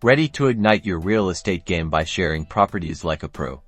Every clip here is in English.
Ready to ignite your real estate game by sharing properties like a pro?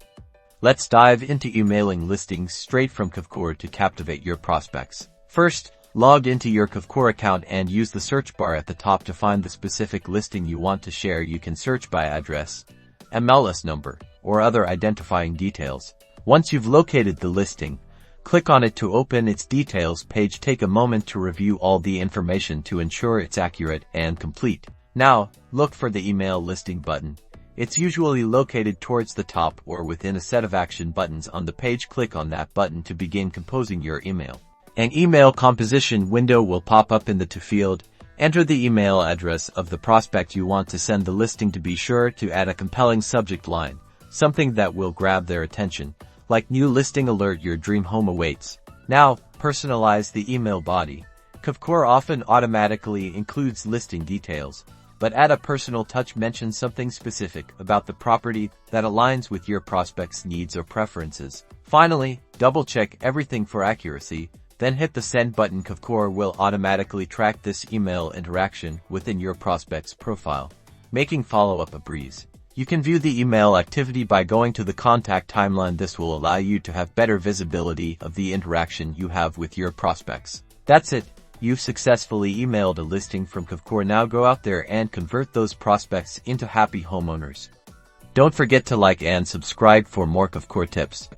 Let's dive into emailing listings straight from Kvcore to captivate your prospects. First, log into your Kvcore account and use the search bar at the top to find the specific listing you want to share. You can search by address, MLS number, or other identifying details. Once you've located the listing, click on it to open its details page. Take a moment to review all the information to ensure it's accurate and complete. Now, look for the email listing button. It's usually located towards the top or within a set of action buttons on the page. Click on that button to begin composing your email. An email composition window will pop up in the To field. Enter the email address of the prospect you want to send the listing. To be sure to add a compelling subject line, something that will grab their attention, like new listing alert, your dream home awaits. Now, personalize the email body. Kvcore often automatically includes listing details, but add a personal touch. Mention something specific about the property that aligns with your prospect's needs or preferences. Finally, double-check everything for accuracy, then hit the send button. Kvcore will automatically track this email interaction within your prospect's profile, making follow-up a breeze. You can view the email activity by going to the contact timeline. This will allow you to have better visibility of the interaction you have with your prospects. That's it. You've successfully emailed a listing from Kvcore. Now go out there and convert those prospects into happy homeowners. Don't forget to like and subscribe for more Kvcore tips.